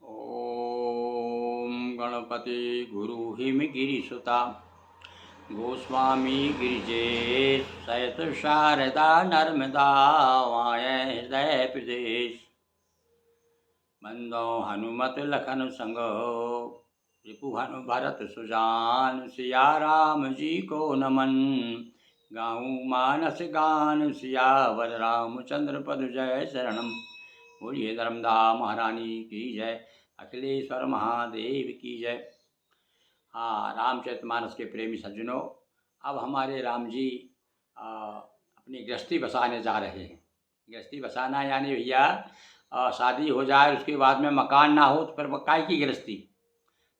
ओम गणपति गुरु him गिरिसुता Goswami Girijesh सहित शारदा नर्मदा वाय हृदय प्रदेश बंदो हनुमत लखन संग रिपु हनु भरत सुजान सिया राम जी को नमन गाऊं मानस गान सियावर रामचंद्र पद जय शरणम। बोलिए धर्मधाम महारानी की जय, अखिलेश्वर महादेव की जय। हाँ, रामचरितमानस के प्रेमी सज्जनों, अब हमारे राम जी अपनी गृहस्थी बसाने जा रहे हैं। गृहस्थी बसाना यानी भैया शादी हो जाए उसके बाद में मकान ना हो तो फिर काय की गृहस्थी।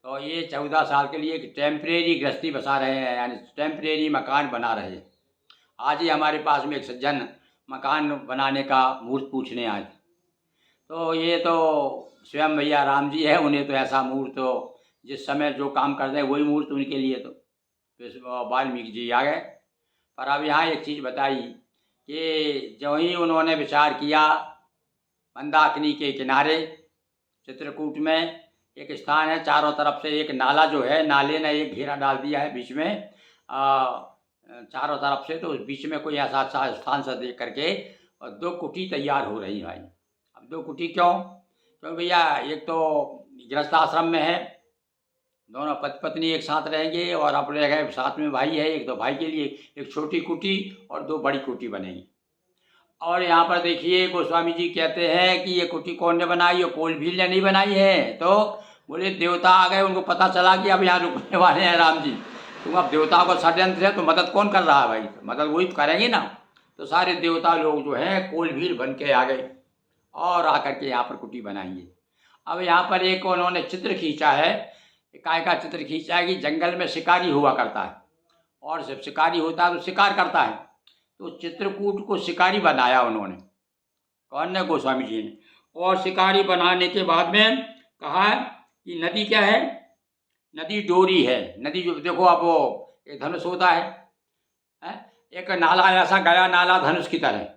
तो ये 14 साल के लिए एक टेम्परेरी गृहस्थी बसा रहे हैं, यानी टेम्परेरी मकान बना रहे हैं। आज ही हमारे पास में एक सज्जन मकान बनाने का मुहूर्त पूछने आए थे। तो ये तो स्वयं भैया राम जी है, उन्हें तो ऐसा मुहूर्त तो जिस समय जो काम कर रहे वही मुहूर्त उनके लिए। तो वाल्मीकि जी आ गए। पर अब यहाँ एक चीज़ बताई कि जो ही उन्होंने विचार किया, मंदाकिनी के किनारे चित्रकूट में एक स्थान है, चारों तरफ से एक नाला जो है, नाले ने एक घेरा डाल दिया है बीच में चारों तरफ से। तो उस बीच में कोई ऐसा अच्छा स्थान से देख करके और 2 कुटी तैयार हो रही भाई। अब 2 कुटी क्यों? क्योंकि भैया एक तो गृहस्थ आश्रम में है, दोनों पति पत्नी एक साथ रहेंगे, और अपने है साथ में भाई है, एक तो भाई के लिए एक छोटी कुटी और 2 बड़ी कुटी बनेगी। और यहाँ पर देखिए गोस्वामी जी कहते हैं कि ये कुटी कौन ने बनाई? ये कोलभील ने नहीं बनाई है। तो बोले देवता आ गए, उनको पता चला कि अब यहाँ रुकने वाले हैं राम जी। तो अब देवताओं का षड्यंत्र है, तो मदद कौन कर रहा है भाई? तो मदद वही करेंगे ना। तो सारे देवता लोग जो हैं कोलभील बन के आ गए और आकर के यहाँ पर कुटी बनाएंगे। अब यहाँ पर एक उन्होंने चित्र खींचा है, काय का चित्र खींचा है कि जंगल में शिकारी हुआ करता है, और जब शिकारी होता है तो शिकार करता है। तो चित्रकूट को शिकारी बनाया उन्होंने। कौन ने? गोस्वामी जी ने। और शिकारी बनाने के बाद में कहा कि नदी क्या है? नदी डोरी है। नदी जो देखो आप, वो एक धनुष होता है? एक नाला ऐसा गया, नाला धनुष की तरह,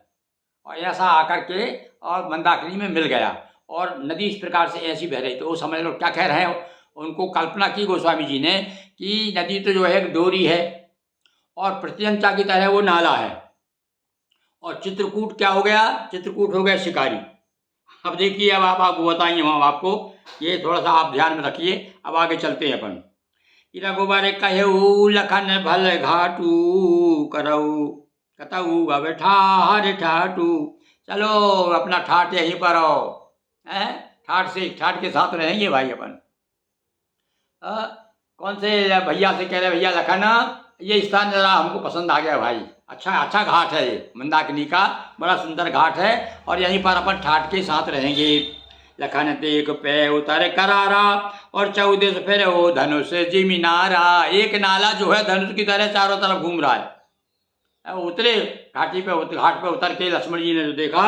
और ऐसा आकर के और मंदाकिनी में मिल गया, और नदी इस प्रकार से ऐसी बह रही। तो वो समझ लो क्या कह रहे हैं, उनको कल्पना की गोस्वामी जी ने कि नदी तो जो है एक डोरी है और प्रत्यंचा की तरह वो नाला है, और चित्रकूट क्या हो गया? चित्रकूट हो गया शिकारी। अब देखिए, अब आप आपको बताएंगे हम आपको, ये थोड़ा सा आप ध्यान में रखिए। अब आगे चलते हैं अपन। रघुबर कहू लखन भल घाटू करऊ कतऊ अब ठार ठाटू। चलो अपना ठाट यहीं पर हो, ठाट से ठाट के साथ रहेंगे भाई अपन। कौन से भैया से कह रहे? भैया लखन, ये स्थान जरा हमको पसंद आ गया भाई। अच्छा अच्छा घाट है ये, मंदाकिनी का बड़ा सुंदर घाट है, और यहीं पर अपन ठाट के साथ रहेंगे। लखन देख पे उतर करारा और 14 से फिर वो धनुष जिमिनारा। एक नाला जो है धनुष की तरह चारों तरफ घूम रहा है। उतरे घाटी पे, घाट पे उतर के लक्ष्मण जी ने जो देखा,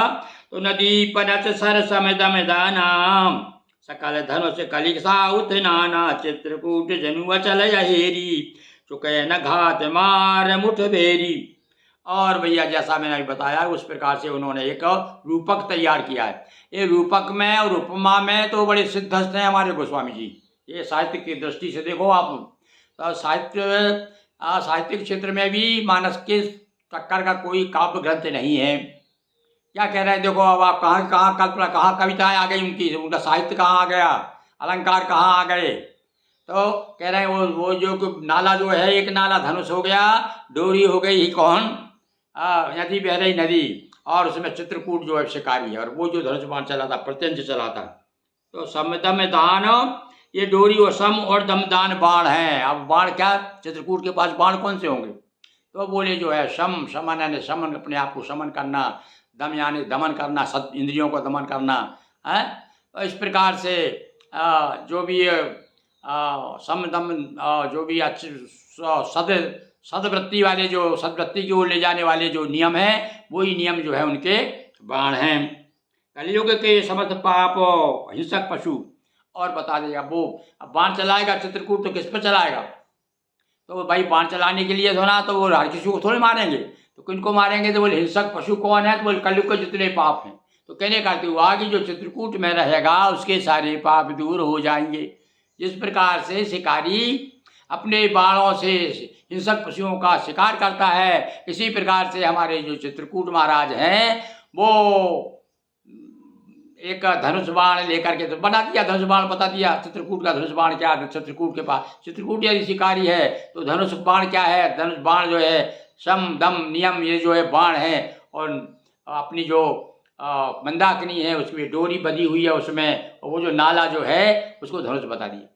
तो नदी पनच सर समेत मैदानाम सकल धनुष कलिसा उतनाना चित्रकूट जनु अचल हेरी चुके न घात मार मुठ बेरी। और भैया जैसा मैंने अभी बताया उस प्रकार से उन्होंने एक रूपक तैयार किया है। ये रूपक में और उपमा में तो बड़े सिद्धस्त हैं हमारे गोस्वामी जी। ये साहित्य की दृष्टि से देखो आप, तो साहित्यिक क्षेत्र में भी मानस के टक्कर का कोई काव्य ग्रंथ नहीं है। क्या कह रहे हैं देखो, अब आप कहाँ कहाँ कल्पना, कहाँ कविताएं आ गई उनकी, उनका साहित्य कहाँ आ गया, अलंकार कहाँ आ गए। तो कह रहे हैं वो जो नाला जो है, एक नाला धनुष हो गया, डोरी हो गई ही कौन? नदी बह रही नदी, और उसमें चित्रकूट जो है शिकारी है, और वो जो धनुष बाण चलाता, प्रत्यंच चलाता। तो समदम दान, ये डोरी और सम और दमदान बाण है। अब बाण क्या? चित्रकूट के पास बाण कौन से होंगे? तो बोले जो है शम, शमन यानी समन, अपने आप को समन करना, दम यानी दमन करना, सद इंद्रियों को दमन करना है। तो इस प्रकार से जो भी सम दम, जो भी सदवृत्ति वाले, जो सदवृत्ति की ओर ले जाने वाले जो नियम हैं, वही नियम जो है उनके बाण हैं। कलियुग के समस्त पाप हिंसक पशु। और बता देगा वो, अब बाण चलाएगा चित्रकूट तो किस पर चलाएगा? तो भाई बाण चलाने के लिए ना, तो वो हर किसी को थोड़े मारेंगे। तो किनको मारेंगे? तो बोले हिंसक पशु कौन है? तो बोले कलयुग के जितने पाप हैं। तो कहने का अर्थ हुआ कि जो चित्रकूट में रहेगा उसके सारे पाप दूर हो जाएंगे। जिस प्रकार से शिकारी अपने बाणों से हिंसक पशुओं का शिकार करता है, इसी प्रकार से हमारे जो चित्रकूट महाराज हैं वो एक धनुष बाण लेकर के तो बना दिया, धनुष बाण बता दिया चित्रकूट का धनुष बाण क्या है। चित्रकूट के पास, चित्रकूट यदि शिकारी है तो धनुष बाण क्या है, धनुष बाण जो है सम दम नियम ये जो है बाण है, और अपनी जो मंदाकिनी है उसमें डोरी बंधी हुई है उसमें, और वो जो नाला जो है उसको धनुष बता दिया।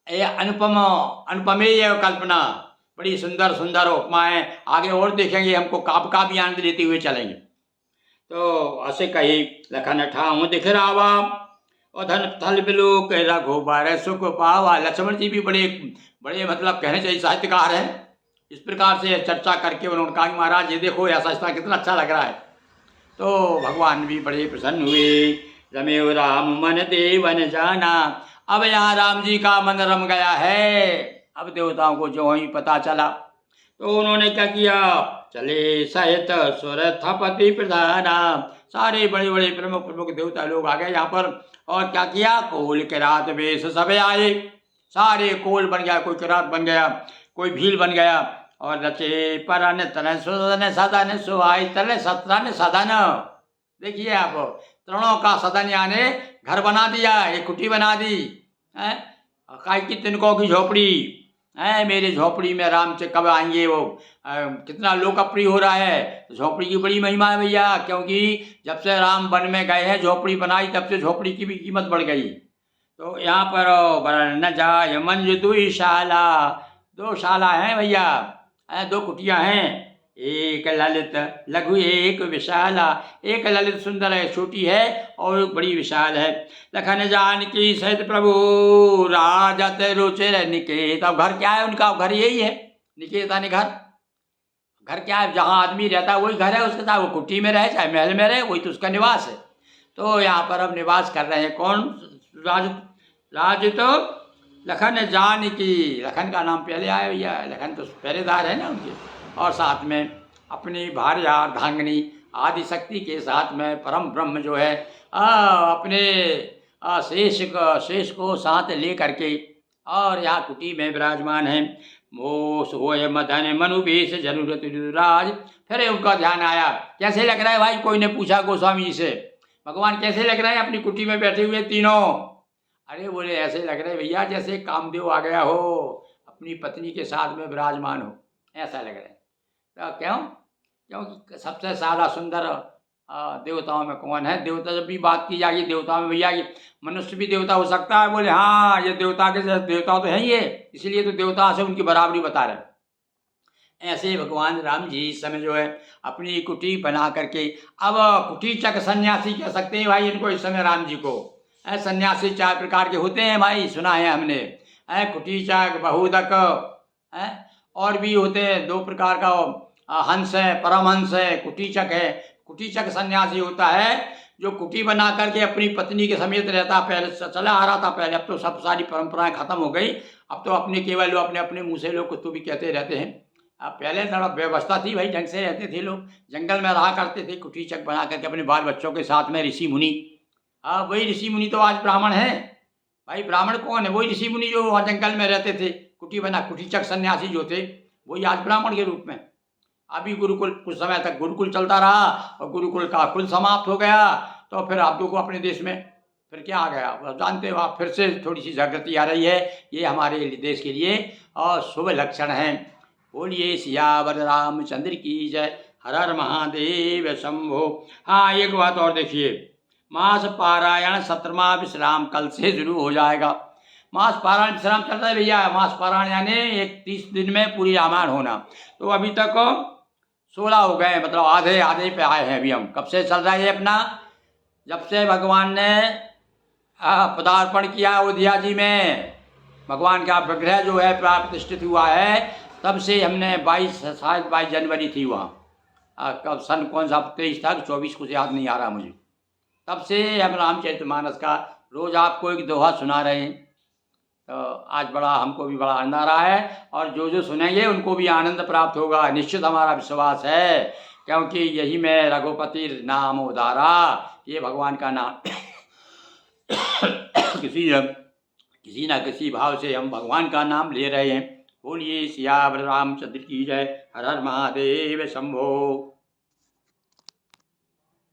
ये अनुपमेय कल्पना, बड़ी सुंदर सुंदर उपमाएं आगे और देखेंगे, हमको काव्य का भी आनंद लेते हुए चलेंगे। तो ऐसे कही लखन ठाऊं दिख रावा और धन थल बिलोक रघुबर सुख पावा। लक्ष्मण जी भी बड़े बड़े मतलब कहने चाहिए साहित्यकार हैं। इस प्रकार से चर्चा करके उन्होंने कहा कि महाराज ये देखो ऐसा ऐसा कितना अच्छा लग रहा है। तो भगवान भी बड़े प्रसन्न हुए। रमेव राम मन देवन जाना, अब यहाँ राम जी का मन रम गया है। अब देवताओं को जो ही पता चला तो उन्होंने क्या किया, चले सहित सुर थपति प्रधाना, सारे बड़े बड़े प्रमुख प्रमुख देवता लोग आ गए यहाँ पर। और क्या किया, कोल किरात वेश सब आए, सारे कोल बन गया, कोई किरात बन गया, कोई भील बन गया। और रचे परन तन सदन सदन सुहाय तले सत्रन सदन। देखिए आप, तृणों का सदन यानी घर बना दिया, एक कुटी बना दी है, काय की तिनकों की झोपड़ी है। मेरे झोपड़ी में राम से कब आएंगे, वो कितना लोकप्रिय हो रहा है। झोपड़ी की बड़ी महिमा है भैया, क्योंकि जब से राम वन में गए हैं झोपड़ी बनाई, तब से झोपड़ी की भी कीमत बढ़ गई। तो यहाँ पर वर्ण जाय मंज दुई शाला, दो शाला हैं भैया, दो कुटियाँ हैं, एक ललित लघु एक विशाला। एक ललित सुंदर है, छोटी है, और एक बड़ी विशाल है। लखन जानकी सहित प्रभु राजत रुचिर निकेत। अब घर क्या है उनका, घर यही है निकेत यानी घर। घर क्या है, जहाँ आदमी रहता है वही घर है उसके, चाहे वो कुटी में रहे चाहे महल में रहे, वही तो उसका निवास है। तो यहाँ पर अब निवास कर रहे हैं कौन, राज तो लखन जानकी, लखन का नाम पहले आया भैया, लखन तो पहरेदार है ना उनके। और साथ में अपनी भार्या अर्धांगिनी आदिशक्ति के साथ में परम ब्रह्म जो है अपने शेष को साथ ले करके और यहाँ कुटी में विराजमान है। मोस होय मदन मनुवेश जरूरत राज। फिर उनका ध्यान आया, कैसे लग रहा है भाई, कोई ने पूछा गोस्वामी जी से, भगवान कैसे लग रहे हैं अपनी कुटी में बैठे हुए तीनों। अरे बोले ऐसे लग रहे भैया जैसे कामदेव आ गया हो, अपनी पत्नी के साथ में विराजमान हो, ऐसा लग रहा है। तो क्यों, क्योंकि सबसे सादा सुंदर देवताओं में कौन है। देवता जब भी बात की जाएगी देवताओं में भैया, ये मनुष्य भी देवता हो सकता है। बोले हाँ, ये देवता के देवता तो है ही है, इसलिए तो देवता से उनकी बराबरी बता रहे। ऐसे भगवान राम जी इस समय जो है अपनी कुटी बना करके, अब कुटीचक सन्यासी कह सकते हैं भाई इनको इस समय राम जी को। सन्यासी 4 प्रकार के होते हैं भाई, सुना है हमने, कुटीचक बहुदक और भी होते हैं 2 प्रकार का, हंस है परमहंस है, कुटीचक है। कुटीचक सन्यासी होता है जो कुटी बना करके अपनी पत्नी के समेत रहता, पहले चला आ रहा था पहले, अब तो सब सारी परंपराएं खत्म हो गई। अब तो अपने केवल लोग अपने अपने मुँह से लोग कुछ तो भी कहते रहते हैं। अब पहले थोड़ा व्यवस्था थी भाई, ढंग से रहते थे लोग, जंगल में रहा करते थे कुटीचक बना करके अपने बाल बच्चों के साथ में। ऋषि मुनि, वही ऋषि मुनि तो आज ब्राह्मण है भाई। ब्राह्मण कौन है, वही ऋषि मुनि जो वहाँ जंगल में रहते थे, कुटी बना, कुटीचक सन्यासी जो थे वही आज ब्राह्मण के रूप में। अभी गुरुकुल कुछ समय तक गुरुकुल चलता रहा और गुरुकुल का कुल समाप्त हो गया, तो फिर आप लोग को अपने देश में फिर क्या आ गया, आप जानते हो, आप फिर से थोड़ी सी जागृति आ रही है। ये हमारे देश के लिए और शुभ लक्षण हैं। बोलिए सियावर रामचंद्र की जय। हर हर महादेव शंभो। हाँ एक बात और देखिए, मास पारायण 17वां विश्राम कल से शुरू हो जाएगा। मास पारायण विश्राम चल रहा है भैया। मास पारायण यानी 30 दिन में पूरी रामायण होना। तो अभी तक 16 हो गए, मतलब आधे आधे पे आए हैं अभी हम। कब से चल रहा है ये अपना, जब से भगवान ने पदार्पण किया अयोध्या जी में, भगवान का विग्रह जो है प्रतिष्ठित हुआ है, तब से हमने 22 जनवरी थी वहाँ, कब सन कौन सा 23 था 24 कुछ याद नहीं आ रहा मुझे। तब से हम रामचरितमानस का रोज़ आपको एक दोहा सुना रहे हैं। तो आज बड़ा हमको भी बड़ा आनंद आ रहा है, और जो जो सुनेंगे उनको भी आनंद प्राप्त होगा, निश्चित हमारा विश्वास है क्योंकि यही मैं रघुपति नाम उदारा, ये भगवान का नाम किसी न किसी भाव से हम भगवान का नाम ले रहे हैं। बोलिए सियावर रामचंद्र की जय। हर हर महादेव शंभो।